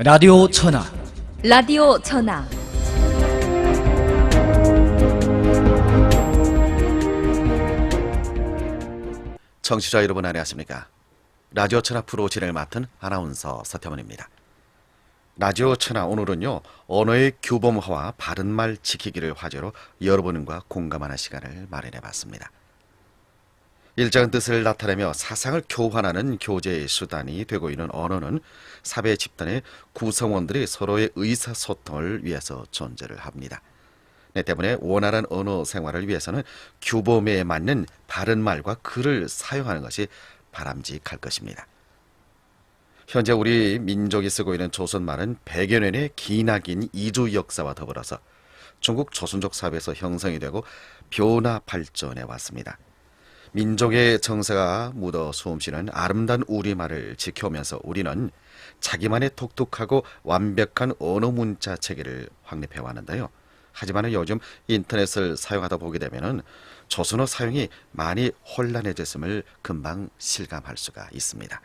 라디오 천하 라디오 천하 청취자 여러분 안녕하십니까? 라디오 천하 프로 진행을 맡은 아나운서 서태원입니다. 라디오 천하 오늘은요, 언어의 규범화와 바른말 지키기를 화제로 여러분과 공감하는 시간을 마련해봤습니다. 일정한 뜻을 나타내며 사상을 교환하는 교제의 수단이 되고 있는 언어는 사회 집단의 구성원들이 서로의 의사소통을 위해서 존재를 합니다. 때문에 원활한 언어 생활을 위해서는 규범에 맞는 바른말과 글을 사용하는 것이 바람직할 것입니다. 현재 우리 민족이 쓰고 있는 조선말은 100여 년의 기나긴 이주 역사와 더불어서 중국 조선족 사회에서 형성이 되고 변화 발전해 왔습니다. 민족의 정서가 묻어 숨쉬는 아름다운 우리말을 지켜오면서 우리는 자기만의 독특하고 완벽한 언어 문자 체계를 확립해 왔는데요. 하지만 요즘 인터넷을 사용하다 보게 되면 조선어 사용이 많이 혼란해졌음을 금방 실감할 수가 있습니다.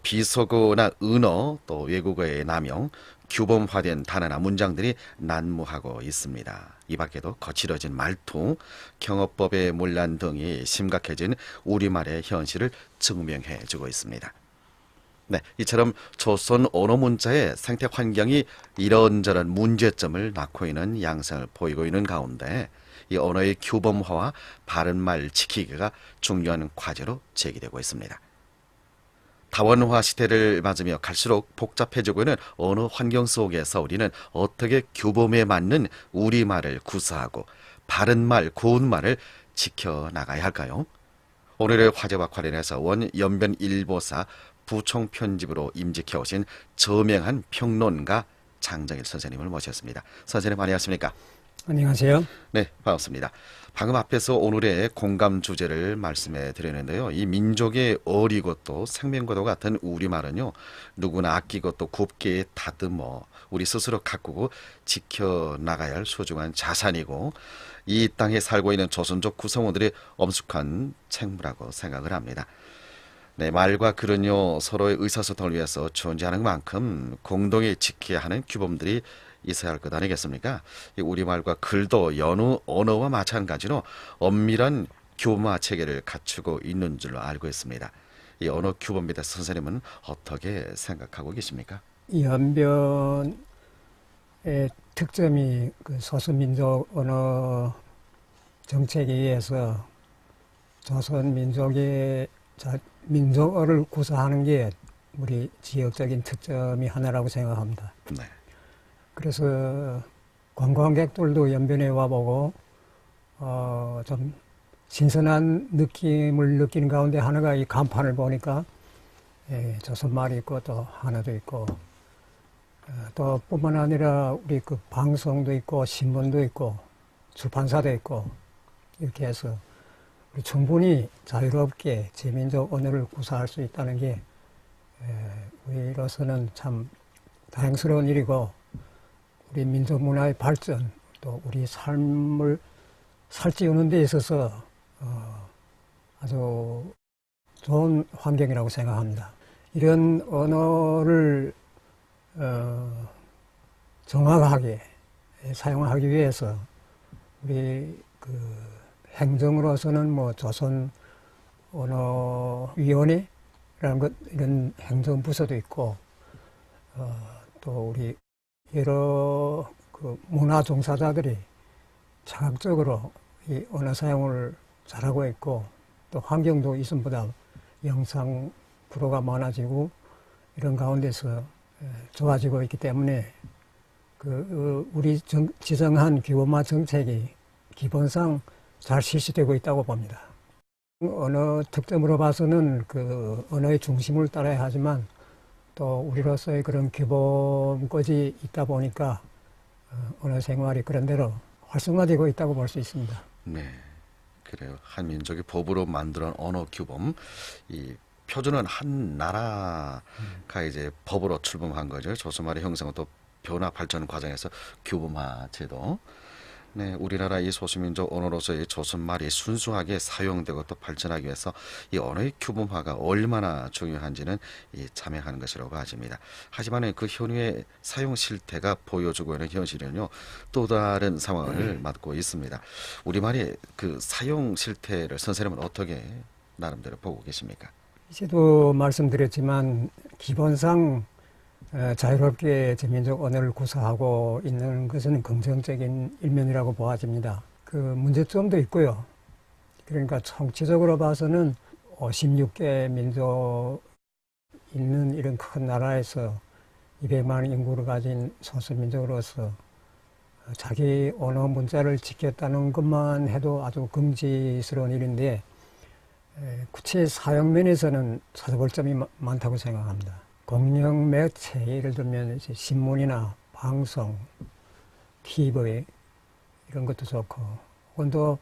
비속어나 은어, 또 외국어의 남용, 규범화된 단어나 문장들이 난무하고 있습니다. 이 밖에도 거칠어진 말투, 경어법의 문란 등이 심각해진 우리말의 현실을 증명해주고 있습니다. 이처럼 조선 언어 문자의 생태 환경이 이런저런 문제점을 낳고 있는 양상을 보이고 있는 가운데 이 언어의 규범화와 바른말 지키기가 중요한 과제로 제기되고 있습니다. 다원화 시대를 맞으며 갈수록 복잡해지고 있는 언어 환경 속에서 우리는 어떻게 규범에 맞는 우리말을 구사하고 바른말, 고운말을 지켜나가야 할까요? 오늘의 화제와 관련해서 원연변일보사 부총 편집으로 임직해 오신 저명한 평론가 장정일 선생님을 모셨습니다. 선생님 안녕하십니까? 안녕하세요. 네, 반갑습니다. 방금 앞에서 오늘의 공감 주제를 말씀해 드렸는데요. 이 민족의 어리고 또 생명과도 같은 우리말은요, 누구나 아끼고 또 곱게 다듬어 우리 스스로 가꾸고 지켜나가야 할 소중한 자산이고 이 땅에 살고 있는 조선족 구성원들의 엄숙한 책무라고 생각을 합니다. 말과 글은요, 서로의 의사소통을 위해서 존재하는 만큼 공동히 지켜야 하는 규범들이 있어야 할 것 아니겠습니까? 이 우리말과 글도 여느 언어와 마찬가지로 엄밀한 규범화 체계를 갖추고 있는 줄로 알고 있습니다. 이 언어 규범에 대해서 선생님은 어떻게 생각하고 계십니까? 연변의 특점이 그 소수민족 언어 정책에 의해서 조선 민족의 민족어를 구사하는 게 우리 지역적인 특점이 하나라고 생각합니다. 네. 그래서 관광객들도 연변에 와보고 좀 신선한 느낌을 느끼는 가운데 하나가 이 간판을 보니까 조선말이 있고 또 하나도 있고 또 뿐만 아니라 우리 그 방송도 있고 신문도 있고 출판사도 있고 이렇게 해서 우리 충분히 자유롭게 제민족 언어를 구사할 수 있다는 게 우리로서는 참 다행스러운 일이고 우리 민족 문화의 발전 또 우리 삶을 살찌우는 데 있어서 아주 좋은 환경이라고 생각합니다. 이런 언어를 정확하게 사용하기 위해서 우리 그 행정으로서는 뭐 조선 언어위원회라는 것 이런 행정부서도 있고 또 우리 여러 그 문화 종사자들이 자각적으로 이 언어 사용을 잘하고 있고 또 환경도 이전보다 영상 프로가 많아지고 이런 가운데서 좋아지고 있기 때문에 우리 지정한 규범화 정책이 기본상 잘 실시되고 있다고 봅니다. 언어 특점으로 봐서는 그 언어의 중심을 따라야 하지만 또 우리로서의 그런 규범까지 있다 보니까 언어 생활이 그런 대로 활성화되고 있다고 볼 수 있습니다. 네, 그래요. 한 민족이 법으로 만드는 언어 규범, 이 표준은 한 나라가 이제 법으로 출범한 거죠. 조선말의 형성은 또 변화 발전 과정에서 규범화 제도. 네, 우리나라 이 소수민족 언어로서의 조선말이 순수하게 사용되고 또 발전하기 위해서 이 언어의 규범화가 얼마나 중요한지는 이 자명한 것이라고 봐집니다. 하지만 그 현유의 사용 실태가 보여주고 있는 현실은요, 또 다른 상황을 맞고 있습니다. 우리말의 그 사용 실태를 선생님은 어떻게 나름대로 보고 계십니까? 이제도 말씀드렸지만 기본상 자유롭게 제민족 언어를 구사하고 있는 것은 긍정적인 일면이라고 보아집니다. 그 문제점도 있고요. 그러니까 총체적으로 봐서는 56개 민족 있는 이런 큰 나라에서 200만 인구를 가진 소수민족으로서 자기 언어 문자를 지켰다는 것만 해도 아주 긍지스러운 일인데 구체 사용 면에서는 찾아볼 점이 많다고 생각합니다. 공영 매체, 예를 들면 이제 신문이나 방송, TV 이런 것도 좋고, 혹은 또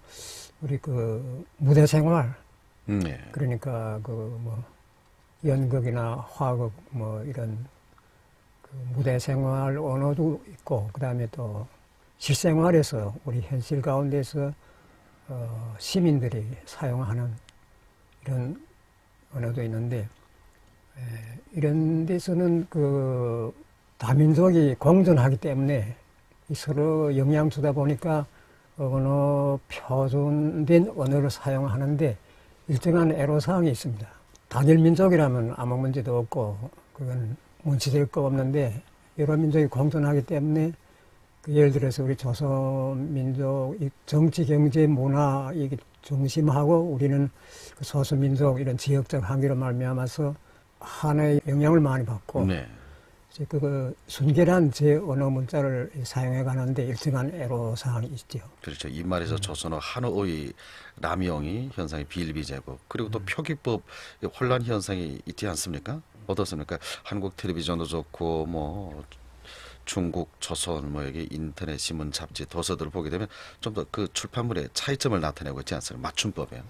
우리 그 무대 생활, 네. 그러니까 그 뭐 연극이나 화극 뭐 이런 그 무대 생활 언어도 있고, 그 다음에 또 실생활에서 우리 현실 가운데서 시민들이 사용하는 이런 언어도 있는데. 이런 데서는 그 다민족이 공존하기 때문에 서로 영향 주다 보니까 언어 표준된 언어를 사용하는데 일정한 애로사항이 있습니다. 단일 민족이라면 아무 문제도 없고 그건 문제될 거 없는데 여러 민족이 공존하기 때문에 그 예를 들어서 우리 조선민족 정치, 경제, 문화 이게 중심하고 우리는 그 소수민족 이런 지역적 한계로 말미암아서 하나의 영향을 많이 받고 네. 이제 그 순결한 제 언어 문자를 사용해 가는데 일정한 애로사항이 있죠. 그렇죠. 이 말에서 조선어 한어의 남용이 현상이 비일비재고 그리고 또 표기법 혼란 현상이 있지 않습니까? 어떻습니까? 한국 텔레비전도 좋고 뭐 중국, 조선 뭐 여기 인터넷 신문 잡지 도서들을 보게 되면 좀 더 그 출판물의 차이점을 나타내고 있지 않습니까? 맞춤법에.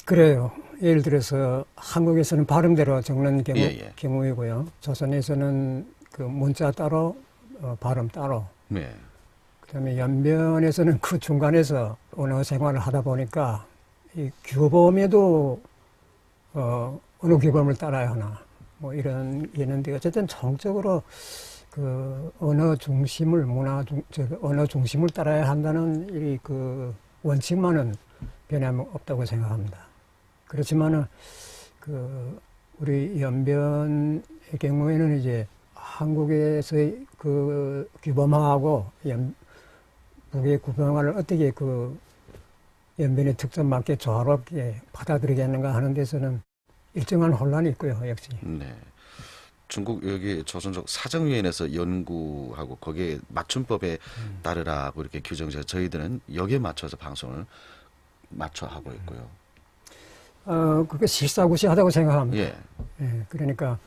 그래요. 예를 들어서 한국에서는 발음대로 적는 예. 경우이고요. 조선에서는 그 문자 따로 발음 따로. 네. 그다음에 연변에서는 그 중간에서 언어 생활을 하다 보니까 이 규범에도 어느 규범을 따라야 하나 뭐 이런 게 있는데 어쨌든 총적으로 그 언어 중심을 언어 중심을 따라야 한다는 이 그 원칙만은 변함없다고 생각합니다. 그렇지만은 그 우리 연변의 경우에는 이제 한국에서의 그 규범화하고 북의 규범화를 어떻게 그 연변의 특점 맞게 조화롭게 받아들이겠는가 하는 데서는 일정한 혼란이 있고요, 역시. 네. 중국 여기 조선족 사정위원회에서 연구하고 거기에 맞춤법에 따르라고 이렇게 규정해서 저희들은 여기에 맞춰서 방송을 맞춰 하고 있고요. 그게 실사구시하다고 생각합니다. 예. 예, 그러니까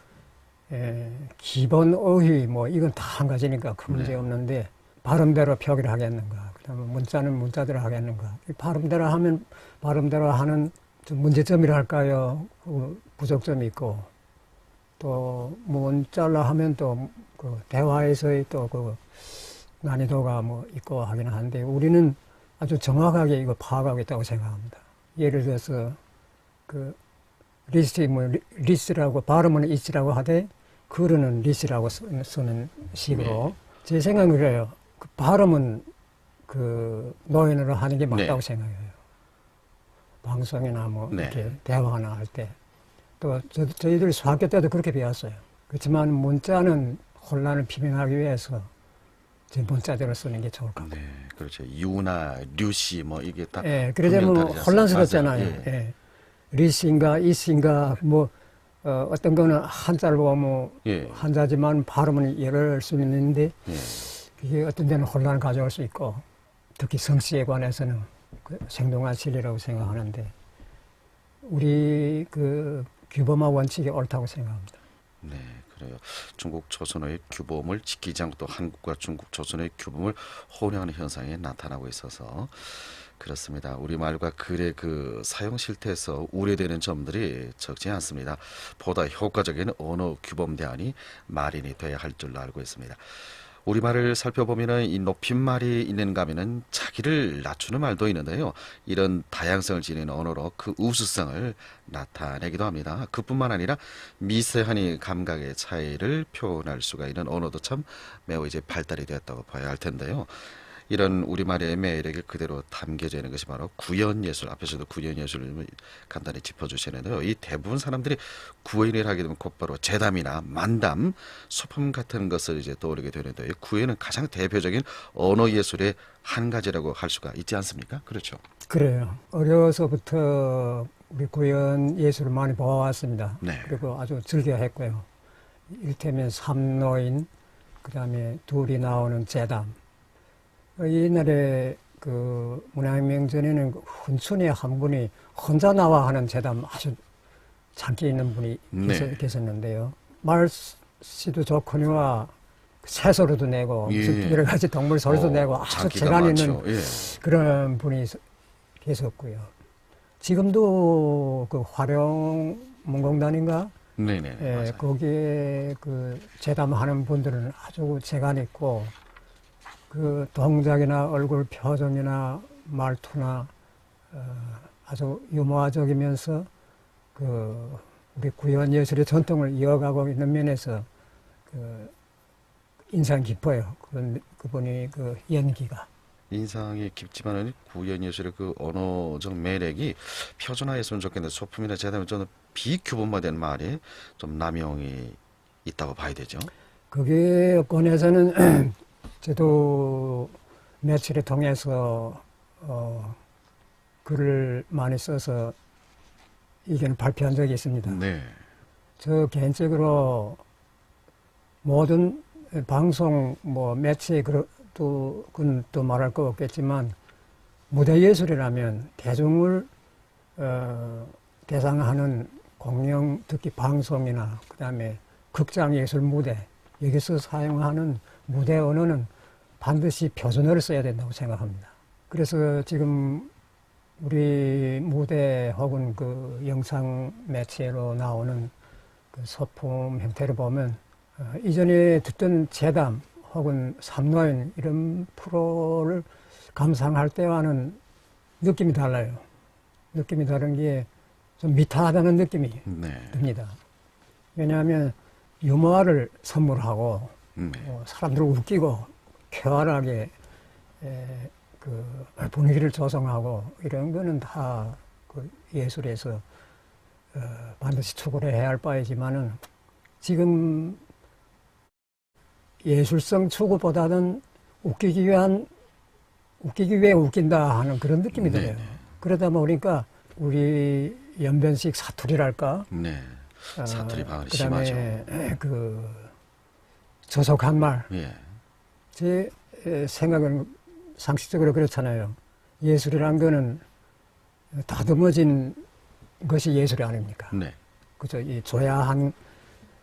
기본 어휘 뭐 이건 다 한 가지니까 큰 문제 없는데 발음대로 표기를 하겠는가, 그다음에 문자는 문자대로 하겠는가. 발음대로 하면 발음대로 하는 좀 문제점이라 할까요? 그 부족점이 있고 또 문자로 하면 또 그 대화에서의 또 그 난이도가 뭐 있고 하긴 한데 우리는 아주 정확하게 이거 파악하고 있다고 생각합니다. 예를 들어서 그 리스라고 발음은 이치라고 하되 글은 리스라고 쓰는 식으로 네. 제 생각은 그래요. 그 발음은 그 노인으로 하는 게 맞다고 네. 생각해요. 방송이나 뭐 네. 이렇게 대화나 할 때. 또 저희들이 수학교 때도 그렇게 배웠어요. 그렇지만 문자는 혼란을 피명하기 위해서 제 문자대로 쓰는 게 좋을 것 같아요. 네, 그렇죠. 유나 류씨 뭐 이게 딱 예, 그러자면 분명 다르지 않습니까? 혼란스럽잖아요. 맞아요. 예. 예. 리스인가 이스인가 뭐 어떤 거는 한자로 보면 예. 한자지만 발음은 예를 수 있는데 예. 그게 어떤 데는 혼란을 가져올 수 있고 특히 성씨에 관해서는 그 생동한 진리라고 생각하는데 우리 그 규범화 원칙이 옳다고 생각합니다. 네, 그래요. 중국 조선어의 규범을 지키지 않고 또 한국과 중국 조선어의 규범을 혼용하는 현상이 나타나고 있어서 그렇습니다. 우리말과 글의 그 사용 실태에서 우려되는 점들이 적지 않습니다. 보다 효과적인 언어 규범 대안이 마련이 돼야 할 줄로 알고 있습니다. 우리말을 살펴보면은 이 높임말이 있는가 하면은 자기를 낮추는 말도 있는데요. 이런 다양성을 지닌 언어로 그 우수성을 나타내기도 합니다. 그뿐만 아니라 미세한 이 감각의 차이를 표현할 수가 있는 언어도 참 매우 이제 발달이 되었다고 봐야 할 텐데요. 이런 우리말의 매력이 그대로 담겨져 있는 것이 바로 구연예술, 앞에서도 구연예술을 간단히 짚어주시는데요. 이 대부분 사람들이 구연을 하게 되면 곧바로 재담이나 만담, 소품 같은 것을 이제 떠오르게 되는데, 이 구연은 가장 대표적인 언어예술의 한 가지라고 할 수가 있지 않습니까? 그렇죠. 그래요. 어려서부터 우리 구연 예술을 많이 보아왔습니다. 네. 그리고 아주 즐겨했고요. 이를테면 삼노인, 그 다음에 둘이 나오는 재담. 옛날에 그 문화혁명 전에는 훈춘에 한 분이 혼자 나와 하는 재담 아주 장기 있는 분이 네. 계셨는데요. 말씨도 좋거니와 새소리도 내고 무슨 예. 여러 가지 동물 소리도 내고 아주 장기가 재간 많죠. 있는 예. 그런 분이 계셨고요. 지금도 그 활용 문공단인가? 네네. 예, 맞아요. 거기에 그 재담하는 분들은 아주 재간 있고 그 동작이나 얼굴 표정이나 말투나 아주 유머적이면서 그 우리 구연 예술의 전통을 이어가고 있는 면에서 그 인상 깊어요. 그분이 그 연기가. 인상이 깊지만은 구연예술의 그 언어적 매력이 표준화했으면 좋겠는데, 소품이나 재담이 좀 비규범화된 말이 좀 남용이 있다고 봐야 되죠. 거기에 관해서는 저도 며칠을 통해서 글을 많이 써서 의견을 발표한 적이 있습니다. 네. 저 개인적으로 모든 방송 뭐 매체 그건 또 말할 거 없겠지만 무대 예술이라면 대중을 대상하는 공영 특히 방송이나 그다음에 극장 예술 무대 여기서 사용하는 무대 언어는 반드시 표준어를 써야 된다고 생각합니다. 그래서 지금 우리 무대 혹은 그 영상 매체로 나오는 그 소품 형태를 보면 이전에 듣던 재담 혹은 삼노인 이런 프로를 감상할 때와는 느낌이 달라요. 느낌이 다른 게 좀 미타하다는 느낌이 네. 듭니다. 왜냐하면 유머를 선물하고 네. 사람들을 웃기고 쾌활하게 그 분위기를 조성하고 이런 거는 다 그 예술에서 반드시 추구를 해야 할 바이지만은 지금 예술성 추구보다는 웃기기 위해 웃긴다 하는 그런 느낌이 들어요. 그러다 보니까 우리 연변식 사투리랄까? 네. 사투리 방언이 그다음에 심하죠. 그 저속한 말. 예. 제 생각은 상식적으로 그렇잖아요. 예술이란 거는 다듬어진 것이 예술이 아닙니까? 네. 그죠? 이 조야한,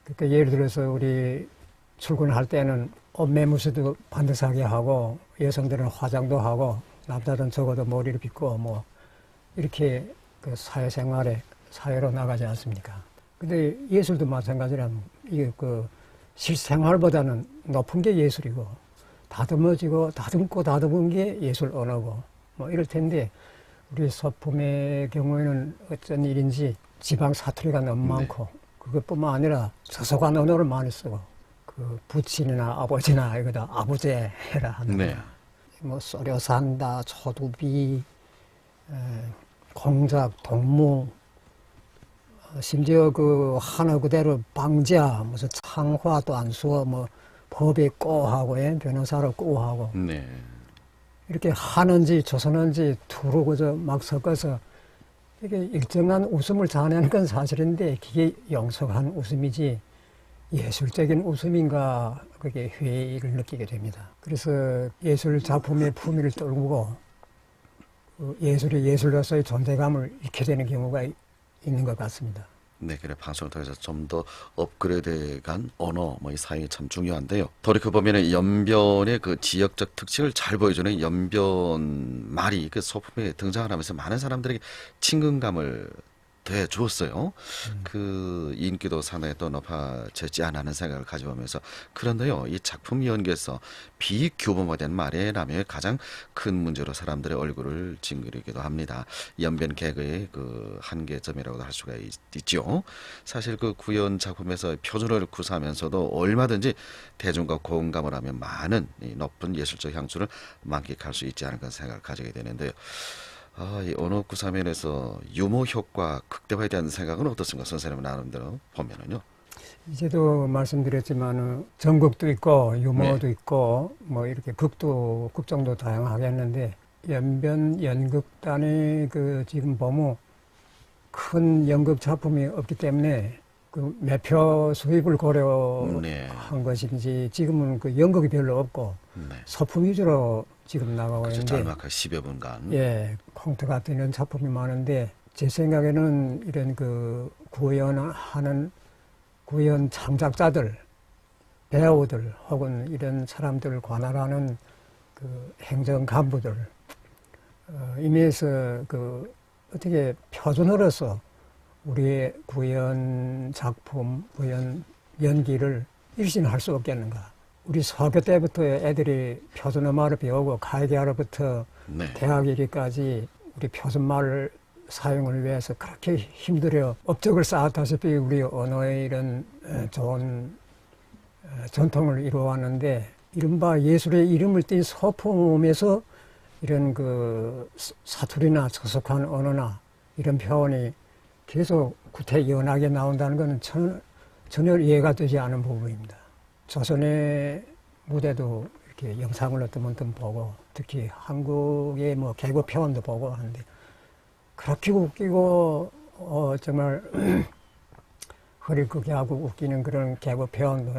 그러니까 예를 들어서 우리 출근할 때는 옷 매무새도 반듯하게 하고, 여성들은 화장도 하고, 남자들은 적어도 머리를 빗고, 뭐, 이렇게 그 사회로 나가지 않습니까? 근데 예술도 마찬가지라, 이게 그 실생활보다는 높은 게 예술이고, 다듬어지고, 다듬은 게 예술 언어고, 뭐 이럴 텐데, 우리 소품의 경우에는 어쩐 일인지 지방 사투리가 너무 많고, 그것뿐만 아니라 저속한 언어를 많이 쓰고, 그 부친이나 아버지나 이거다 아부제 해라 하는 네. 뭐 쏘려 산다, 초두비, 공작, 동무, 심지어 그 한어 그대로 방자, 무슨 창화도 안 수어, 뭐 법에 꼬하고 변호사로 꼬하고 네. 이렇게 하는지 조선한지 두루 그저 막 섞어서 이게 일정한 웃음을 자아내는 건 사실인데 그게 영속한 웃음이지 예술적인 웃음인가 그게 회의를 느끼게 됩니다. 그래서 예술 작품의 품위를 떨구고 예술이 예술로서의 존재감을 잃게 되는 경우가 있는 것 같습니다. 네, 그래 방송을 통해서 좀 더 업그레이드간 언어 뭐 이 사용이 참 중요한데요. 돌이켜 보면은 연변의 그 지역적 특징을 잘 보여주는 연변 말이 그 소품에 등장을 하면서 많은 사람들에게 친근감을 돼 주었어요. 그 인기도 상당히 또 높아졌지 않았는 생각을 가져보면서 그런데요, 이 작품 연기에서 비규범화된 말의 남용이 가장 큰 문제로 사람들의 얼굴을 징그리기도 합니다. 연변 개그의 그 한계점이라고도 할 수가 있죠. 사실 그 구연 작품에서 표준어를 구사하면서도 얼마든지 대중과 공감을 하면 많은 이 높은 예술적 향수를 만끽할 수 있지 않을까 생각을 가지게 되는데요. 이 언어 구사면에서 유머 효과 극대화에 대한 생각은 어떻습니까? 선생님 나름대로 보면은요. 이제도 말씀드렸지만 전극도 있고 유머도 있고 뭐 이렇게 극정도 다양하게 했는데 연변 연극단의 그 지금 보면 큰 연극 작품이 없기 때문에 그 매표 수입을 고려한 것인지 지금은 그 연극이 별로 없고 소품 위주로 지금 나가고 그렇죠. 있는데 짤막하게 10여 분간. 예, 콩트 같은 이런 작품이 많은데 제 생각에는 이런 그 구연 창작자들, 배우들 혹은 이런 사람들을 관할하는 그 행정 간부들 임의에서 그 어떻게 표준으로서 우리의 구연 작품, 구연 연기를 일신할 수 없겠는가? 우리 소학교 때부터 애들이 표준어말을 배우고 가이드하러부터 대학 이기까지 우리 표준말 사용을 위해서 그렇게 힘들어 업적을 쌓았다시피 우리 언어의 이런 좋은 전통을 이루어왔는데 이른바 예술의 이름을 띤 소품에서 이런 그 사투리나 저속한 언어나 이런 표현이 계속 구태연하게 나온다는 것은 전혀 이해가 되지 않은 부분입니다. 조선의 무대도 이렇게 영상을 어떤 보고 특히 한국의 뭐 개그 표현도 보고 하는데 그렇게 웃기고 정말 허리 끄게 하고 웃기는 그런 개그 표현도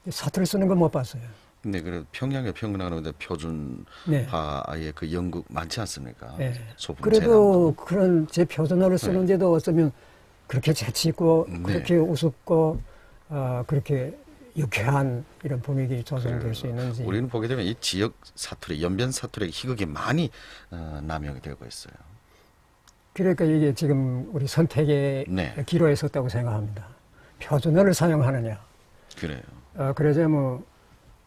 사투리 쓰는 걸 못 봤어요. 네, 그래 평양에 평나라는데 표준화의 그 연극 많지 않습니까? 네. 소품 그래도 재난도. 그런 제 표준어를 쓰는데도 어쩌면 그렇게 재치 있고 그렇게 우습고 그렇게 유쾌한 이런 분위기 조성될 수 있는지. 우리는 보게 되면 이 지역 사투리, 연변 사투리의 희극이 많이 남용이 되고 있어요. 그러니까 이게 지금 우리 선택의 기로에 섰다고 생각합니다. 표준어를 사용하느냐. 그래요. 그래서 뭐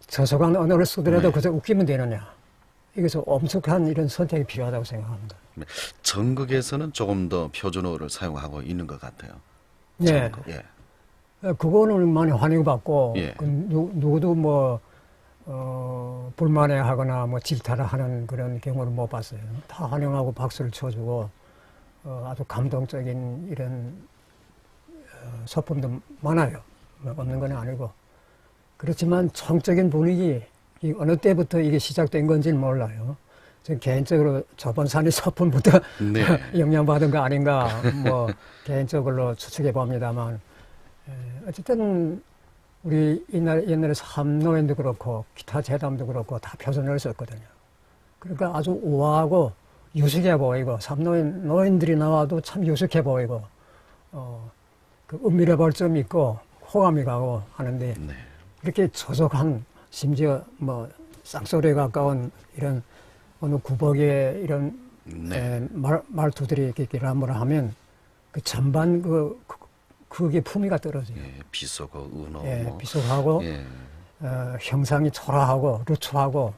저속한 언어를 쓰더라도 그저 웃기면 되느냐. 이것은 엄숙한 이런 선택이 필요하다고 생각합니다. 전극에서는 조금 더 표준어를 사용하고 있는 것 같아요. 네. 그거는 많이 환영받고 누구도 뭐 불만해하거나 뭐 질타를 하는 그런 경우를 못 봤어요. 다 환영하고 박수를 쳐주고 아주 감동적인 이런 소품도 많아요. 없는 건 아니고. 그렇지만 총적인 분위기 이 어느 때부터 이게 시작된 건지는 몰라요. 저는 개인적으로 저번 산이 소품부터 영향받은 거 아닌가 뭐 개인적으로 추측해 봅니다만 어쨌든 우리 옛날에 삼노인도 그렇고 기타 재담도 그렇고 다 표준어를 썼거든요. 그러니까 아주 우아하고 유식해 보이고 노인들이 나와도 참 유식해 보이고 그 은밀해 볼 점이 있고 호감이 가고 하는데 이렇게 저속한 심지어 뭐 쌍소리에 가까운 이런 어느 구벅의 이런 말투들이 이렇게 라무를 하면 그 전반 그게 품위가 떨어져요. 비속어, 은어. 비속하고 형상이 초라하고 루추하고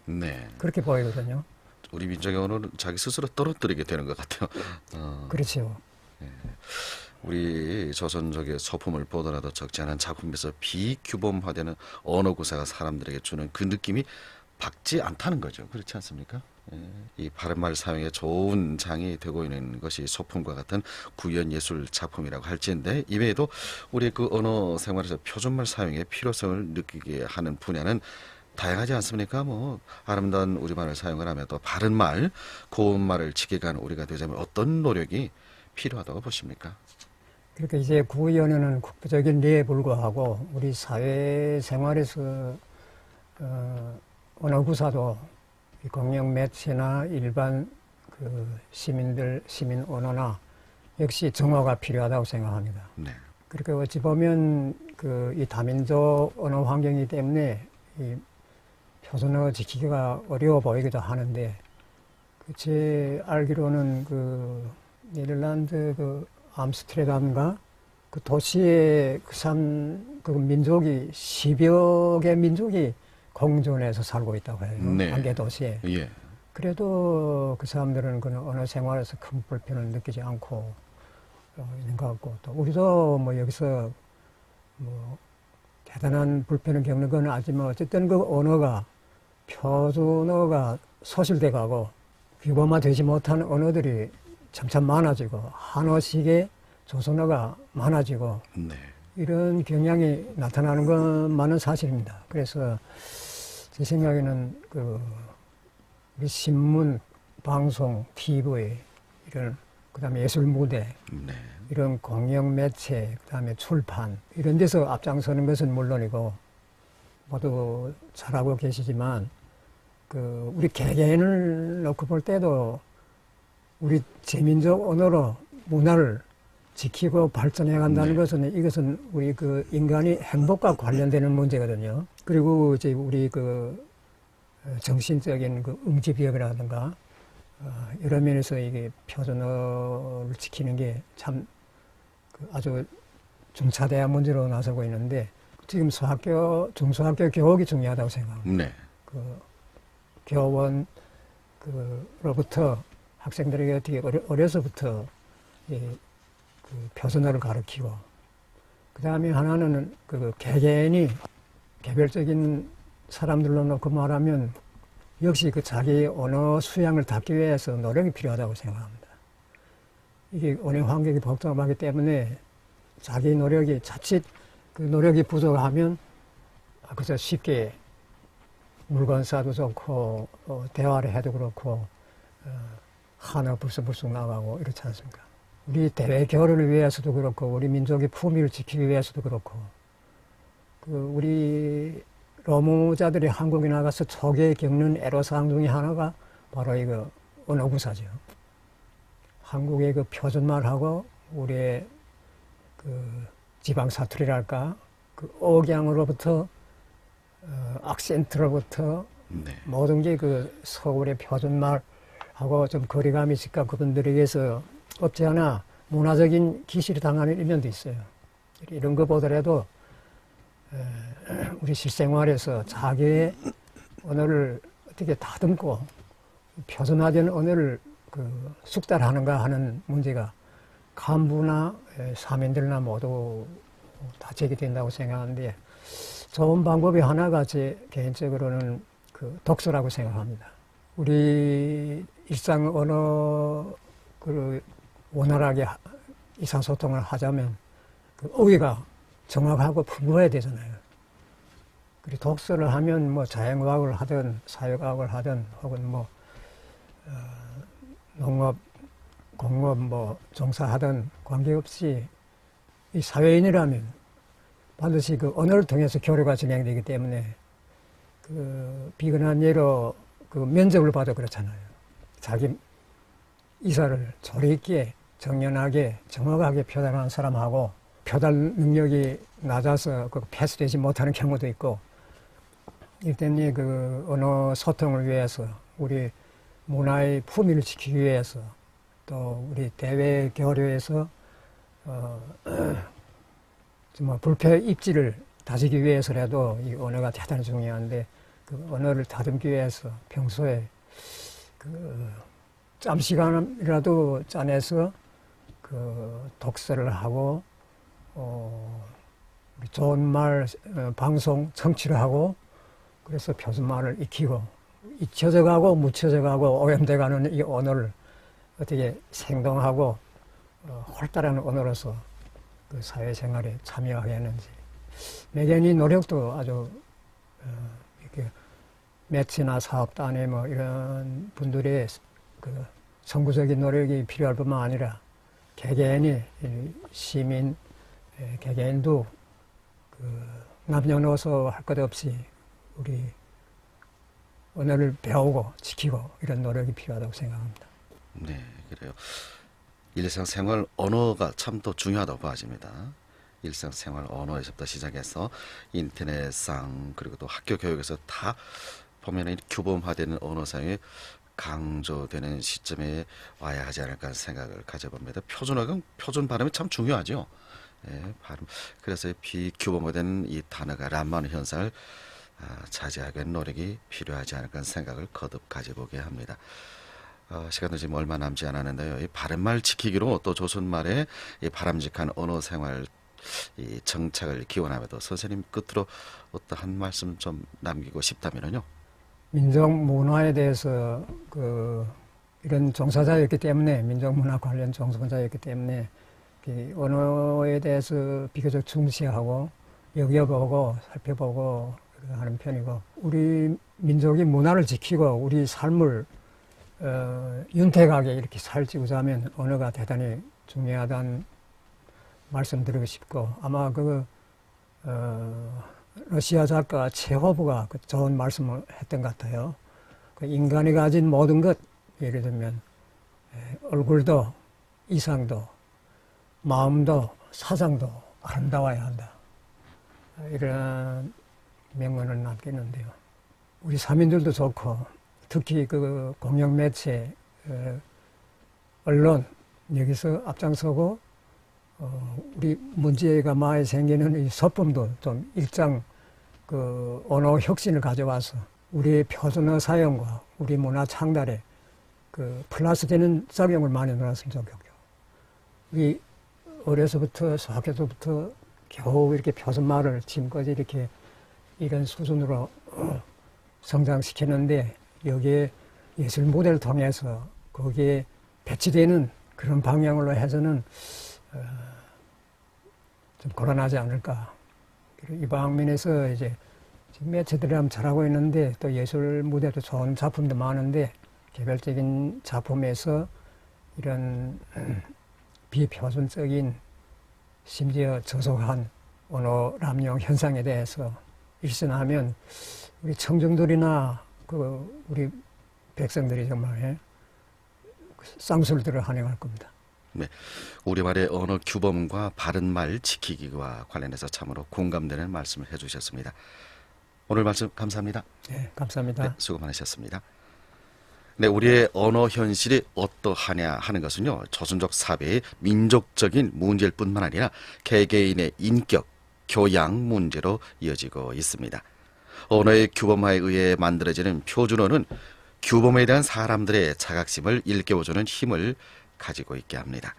그렇게 보이거든요. 우리 민족의 언어는 자기 스스로 떨어뜨리게 되는 것 같아요. 그렇죠. 우리 조선족의 소품을 보더라도 적지 않은 작품에서 비규범화되는 언어 구사가 사람들에게 주는 그 느낌이 박지 않다는 거죠. 그렇지 않습니까? 이 바른말 사용에 좋은 장이 되고 있는 것이 소품과 같은 구연예술 작품이라고 할지인데 이외에도 우리의 그 언어 생활에서 표준말 사용의 필요성을 느끼게 하는 분야는 다양하지 않습니까? 뭐 아름다운 우리말을 사용을 하며 또 바른말, 고운말을 지켜가는 우리가 되자면 어떤 노력이 필요하다고 보십니까? 그러니까 이제 구연어는 국부적인 리에 불과하고 우리 사회 생활에서 언어 구사도 공영 매체나 일반 그 시민 언어나 역시 정화가 필요하다고 생각합니다. 그러니까 어찌 보면 이 다민족 언어 환경이기 때문에 이 표준어 지키기가 어려워 보이기도 하는데 제 알기로는 그 네덜란드 그 암스테르담과 그 도시에 그 민족이 10여 개 민족이 공존해서 살고 있다고 해요. 네. 한 개 도시에. 예. 그래도 그 사람들은 그 언어 생활에서 큰 불편을 느끼지 않고 있는 것 같고, 또 우리도 뭐 여기서 뭐 대단한 불편을 겪는 건 아니지만 어쨌든 그 언어가 표준어가 소실돼 가고 규범화되지 못한 언어들이 점점 많아지고 한어식의 조선어가 많아지고 네. 이런 경향이 나타나는 것만은 사실입니다. 그래서 제 생각에는 우리 신문, 방송, TV 이런 그다음에 예술 무대 네. 이런 공영 매체 그다음에 출판 이런 데서 앞장서는 것은 물론이고 모두 잘하고 계시지만 우리 개개인을 놓고 볼 때도 우리 제민족 언어로 문화를 지키고 발전해 간다는 네. 것은 이것은 우리 인간이 행복과 관련되는 문제거든요. 그리고 이제 우리 정신적인 응집력이라든가 여러 면에서 이게 표준어를 지키는 게 참 아주 중차대한 문제로 나서고 있는데 지금 중소학교 교육이 중요하다고 생각합니다. 네. 교원 로부터 학생들에게 어떻게 어려서부터 표준어를 가르치고 그 다음에 하나는 개개인이 개별적인 사람들로 놓고 말하면 역시 자기 언어 수양을 닦기 위해서 노력이 필요하다고 생각합니다. 이게 언어 환경이 복잡하기 때문에 자기 노력이 자칫 노력이 부족하면 그저 쉽게 물건 사도 좋고 대화를 해도 그렇고 한어 불쑥불쑥 나가고 이렇지 않습니까? 우리 대외 교류를 위해서도 그렇고 우리 민족의 품위를 지키기 위해서도 그렇고 우리 로무자들이 한국에 나가서 초기에 겪는 애로사항 중에 하나가 바로 이거 언어구사죠. 한국의 표준말하고 우리의 지방 사투리랄까 억양으로부터 악센트로부터 네. 모든 게 서울의 표준말하고 좀 거리감이 있으니까 그분들에게서 없지 않아 문화적인 기시를 당하는 일면도 있어요. 이런 거 보더라도 우리 실생활에서 자기의 언어를 어떻게 다듬고 표준화된 언어를 숙달하는가 하는 문제가 간부나 사민들나 모두 다 제기된다고 생각하는데 좋은 방법이 하나가 제 개인적으로는 독서라고 생각합니다. 우리 일상 언어를 원활하게 의사소통을 하자면 어휘가 정확하고 풍부해야 되잖아요. 그리고 독서를 하면 뭐 자연과학을 하든 사회과학을 하든 혹은 농업, 공업 종사하든 관계없이 이 사회인이라면 반드시 언어를 통해서 교류가 진행되기 때문에 비근한 예로 면접을 봐도 그렇잖아요. 자기 의사를 조리 있게 정연하게 정확하게 표현하는 사람하고 표달 능력이 낮아서 패스되지 못하는 경우도 있고 일단은 언어 소통을 위해서 우리 문화의 품위를 지키기 위해서 또 우리 대외 교류에서 정말 불패 입지를 다지기 위해서라도 이 언어가 대단히 중요한데 언어를 다듬기 위해서 평소에 짬시간이라도 짜내서 독서를 하고 우리 좋은 말 방송 청취를 하고 그래서 표준말을 익히고 잊혀져 가고 묻혀져 가고 오염돼 가는 이 언어를 어떻게 생동하고 활달한 언어로서 사회생활에 참여하게 하는지 매개인의 노력도 아주 이렇게 매체나 사업단에 이런 분들의 선구적인 노력이 필요할 뿐만 아니라 개개인이 시민 개개인도 남녀노소 할 것 없이 우리 언어를 배우고 지키고 이런 노력이 필요하다고 생각합니다. 네, 그래요. 일상생활 언어가 참 또 중요하다고 봐집니다. 일상생활 언어에서부터 시작해서 인터넷상 그리고 또 학교 교육에서 다 보면은 규범화되는 언어 사용이 강조되는 시점에 와야 하지 않을까 하는 생각을 가져봅니다. 표준어가 표준 발음이 참 중요하죠. 예, 발음. 그래서 비규범화된 이 단어가 난무하는 현상을 자제하기 위한 노력이 필요하지 않을까 하는 생각을 거듭 가져보게 합니다. 시간도 지금 얼마 남지 않았는데요. 이 바른말 지키기로 또 조선말의 이 바람직한 언어 생활 이 정착을 기원하면서 선생님 끝으로 어떠한 말씀 좀 남기고 싶다면요. 민족 문화에 대해서 이런 종사자였기 때문에 민족 문화 관련 종사자였기 때문에 언어에 대해서 비교적 중시하고 여겨보고 살펴보고 하는 편이고 우리 민족이 문화를 지키고 우리 삶을 윤택하게 이렇게 살지고자 하면 언어가 대단히 중요하다는 말씀드리고 싶고 아마 러시아 작가 체호브가 좋은 말씀을 했던 것 같아요. 인간이 가진 모든 것, 예를 들면 얼굴도 이상도 마음도 사상도 아름다워야 한다. 이런 명언을 남기는데요. 우리 사민들도 좋고 특히 공영 매체, 언론 여기서 앞장서고 우리 문제가 많이 생기는 이 소품도 좀 일정 언어 혁신을 가져와서 우리의 표준어 사용과 우리 문화 창달에 플러스 되는 작용을 많이 넣었으면 좋겠고 우리 어려서부터 소학교서부터 겨우 이렇게 표준말을 지금까지 이렇게 이런 수준으로 성장시키는데 여기에 예술 무대를 통해서 거기에 배치되는 그런 방향으로 해서는 좀 곤란하지 않을까. 이 방면에서 이제 지금 매체들이 하면 잘하고 있는데 또 예술 무대도 좋은 작품도 많은데 개별적인 작품에서 이런 비표준적인 심지어 저속한 언어 남용 현상에 대해서 일선하면 우리 청중들이나 우리 백성들이 정말 쌍술들을 환영할 겁니다. 네, 우리말의 언어 규범과 바른말 지키기와 관련해서 참으로 공감되는 말씀을 해주셨습니다. 오늘 말씀 감사합니다. 네, 감사합니다. 네, 수고 많으셨습니다. 네, 우리의 언어 현실이 어떠하냐 하는 것은요, 조선족 사회의 민족적인 문제일 뿐만 아니라 개개인의 인격, 교양 문제로 이어지고 있습니다. 언어의 규범화에 의해 만들어지는 표준어는 규범에 대한 사람들의 자각심을 일깨워주는 힘을 가지고 있게 합니다.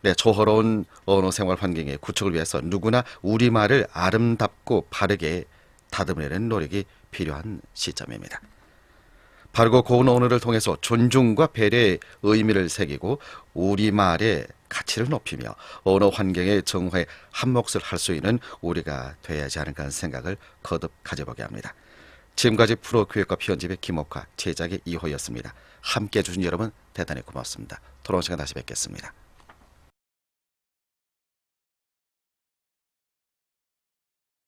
네, 조화로운 언어 생활 환경의 구축을 위해서 누구나 우리말을 아름답고 바르게 다듬으려는 노력이 필요한 시점입니다. 바르고 고운 언어를 통해서 존중과 배려의 의미를 새기고 우리말의 가치를 높이며 언어 환경의 정화에 한몫을 할 수 있는 우리가 돼야 하지 않을까 하는 생각을 거듭 가져보게 합니다. 지금까지 프로교육과 편집의 김옥화, 제작의 이호였습니다. 함께해 주신 여러분 대단히 고맙습니다. 돌아온 시간 다시 뵙겠습니다.